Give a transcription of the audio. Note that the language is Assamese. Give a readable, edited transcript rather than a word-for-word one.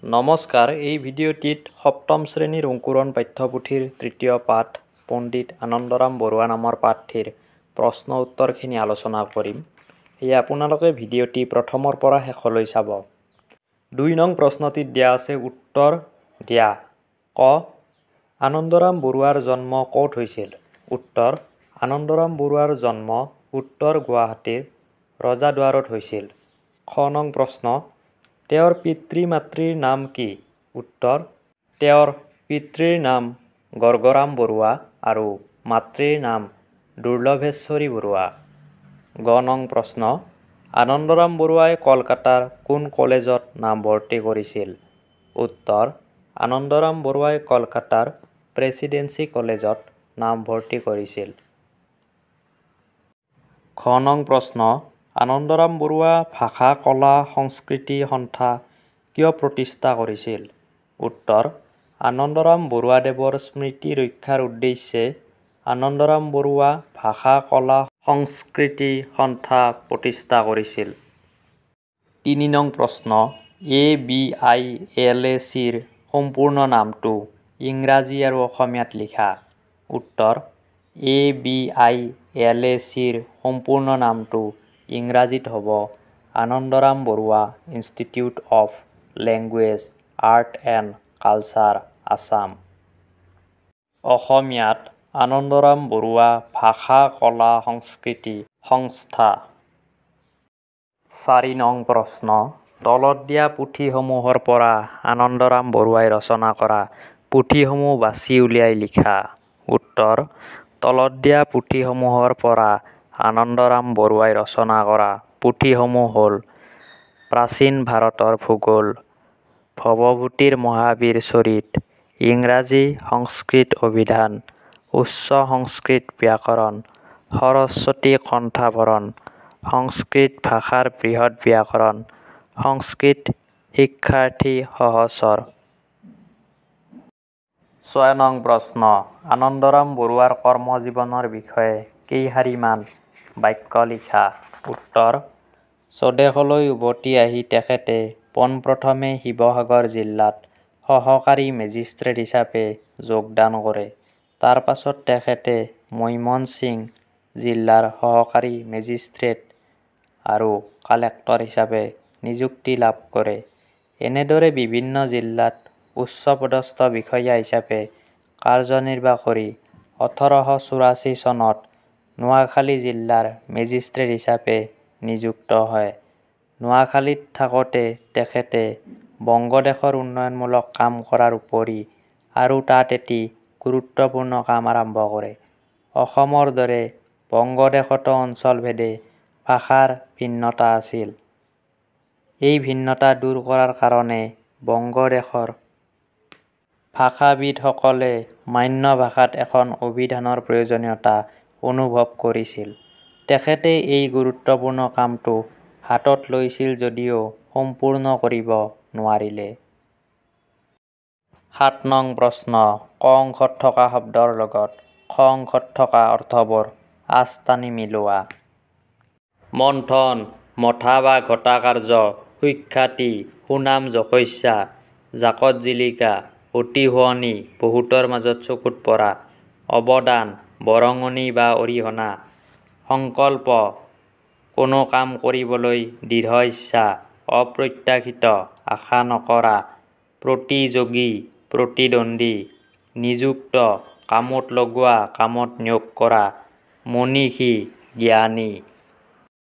নমস্কাৰ, এই ভিডিঅ'টিত সপ্তম শ্ৰেণীৰ অংকুৰণ পাঠ্যপুথিৰ তৃতীয় পাঠ পণ্ডিত আনন্দৰাম বৰুৱা নামৰ পাঠটিৰ প্ৰশ্ন উত্তৰখিনি আলোচনা কৰিম। সেয়ে আপোনালোকে ভিডিঅ'টি প্ৰথমৰ পৰা শেষলৈ চাব। ২ নং প্ৰশ্নটিত দিয়া আছে উত্তৰ দিয়া। ক. আনন্দৰাম বৰুৱাৰ জন্ম ক'ত হৈছিল? উত্তৰ: আনন্দৰাম বৰুৱাৰ জন্ম উত্তৰ গুৱাহাটীৰ ৰজাদুৱাৰত হৈছিল। খ নং প্ৰশ্ন: তেওঁৰ পিতৃ-মাতৃৰ নাম কি? উত্তৰ: তেওঁৰ পিতৃৰ নাম গৰ্গৰাম বৰুৱা আৰু মাতৃৰ নাম দুৰ্লভেশ্বৰী বৰুৱা। গ নং প্ৰশ্ন: আনন্দৰাম বৰুৱাই কলকাতাৰ কোন কলেজত নামভৰ্তি কৰিছিল? উত্তৰ: আনন্দৰাম বৰুৱাই কলকাতাৰ প্ৰেচিডেন্সি কলেজত নামভৰ্তি কৰিছিল। খ নং প্ৰশ্ন: আনন্দৰাম বৰুৱা ভাষা কলা সংস্কৃতি সন্থা কিয় প্ৰতিষ্ঠা কৰিছিল? উত্তৰ: আনন্দৰাম বৰুৱাদেৱৰ স্মৃতি ৰক্ষাৰ উদ্দেশ্যে আনন্দৰাম বৰুৱা ভাষা কলা সংস্কৃতি সন্থা প্ৰতিষ্ঠা কৰিছিল। ৩ নং প্ৰশ্ন: ABILACৰ সম্পূৰ্ণ নামটো ইংৰাজী আৰু অসমীয়াত লিখা। উত্তৰ: ABILACৰ সম্পূৰ্ণ নামটো ইংৰাজীত হ'ব Anandaram Baruah institute of language art and culture Assam. অসমীয়াত আনন্দৰাম বৰুৱা ভাষা কলা সংস্কৃতি সংস্থা। ৪ নং প্ৰশ্ন: তলত দিয়া পুথিসমূহৰ পৰা আনন্দৰাম বৰুৱাই ৰচনা কৰা পুথিসমূহ বাছি উলিয়াই লিখা। উত্তৰ: তলত দিয়া পুথিসমূহৰ পৰা আনন্দৰাম বৰুৱাই ৰচনা কৰা পুথিসমূহ হ'ল: প্ৰাচীন ভাৰতৰ ভূগোল, ভৱভূতিৰ মহাবীৰ চৰিত, ইংৰাজী সংস্কৃত অভিধান, উচ্চ সংস্কৃত ব্যাকৰণ, সৰস্বতী কণ্ঠাভৰণ, সংস্কৃত ভাষাৰ বৃহৎ ব্যাকৰণ, সংস্কৃত শিক্ষাৰ্থী সহচৰ। ৬ নং প্ৰশ্ন: আনন্দৰাম বৰুৱাৰ কৰ্মজীৱনৰ বিষয়ে কেইশাৰীমান বাক্য লিখা। উত্তৰ: স্বদেশলৈ উভতি আহি তেখেতে পোনপ্ৰথমে শিৱসাগৰ জিলাত সহকাৰী মেজিষ্ট্ৰেট হিচাপে যোগদান কৰে। তাৰ পাছত তেখেতে মৈমনছিং জিলাৰ সহকাৰী মেজিষ্ট্ৰেট আৰু কালেক্টৰ হিচাপে নিযুক্তি লাভ কৰে। এনেদৰে বিভিন্ন জিলাত উচ্চপদস্থ বিষয়া হিচাপে কাৰ্যনিৰ্বাহ কৰি ১৮৮৪ চনত নোয়াখালী জিলাৰ মেজিষ্ট্ৰেট হিচাপে নিযুক্ত হয়। নোয়াখালীত থাকোঁতে তেখেতে বংগদেশৰ উন্নয়নমূলক কাম কৰাৰ উপৰি আৰু তাত এটি গুৰুত্বপূৰ্ণ কাম আৰম্ভ কৰে। অসমৰ দৰে বংগদেশতো অঞ্চলভেদে ভাষাৰ ভিন্নতা আছিল। এই ভিন্নতা দূৰ কৰাৰ কাৰণে বংগদেশৰ ভাষাবিদসকলে মান্য ভাষাত এখন অভিধানৰ প্ৰয়োজনীয়তা অনুভৱ কৰিছিল। তেখেতে এই গুৰুত্বপূৰ্ণ কামটো হাতত লৈছিল যদিও সম্পূৰ্ণ কৰিব নোৱাৰিলে। ৭ নং প্ৰশ্ন: ক অংশত থকা শব্দৰ লগত খ অংশত থকা অৰ্থবোৰ আঁচ টানি মিলোৱা। মন্থন: মথা বা ঘটা কাৰ্য, সুখ্যাতি, সুনাম যশস্যা, জাকত জিলিকা, অতি শুৱনি, বহুতৰ মাজত চকুত পৰা। অৱদান: বৰঙণি বা অৰিহণা। সংকল্প: কোনো কাম কৰিবলৈ দৃঢ় ইচ্ছা, অপ্ৰত্যাশিত, আশা নকৰা। প্ৰতিযোগী, প্ৰতিদ্বন্দ্বী। নিযুক্ত: কামত লগোৱা, কামত নিয়োগ কৰা। মনীষী, জ্ঞানী।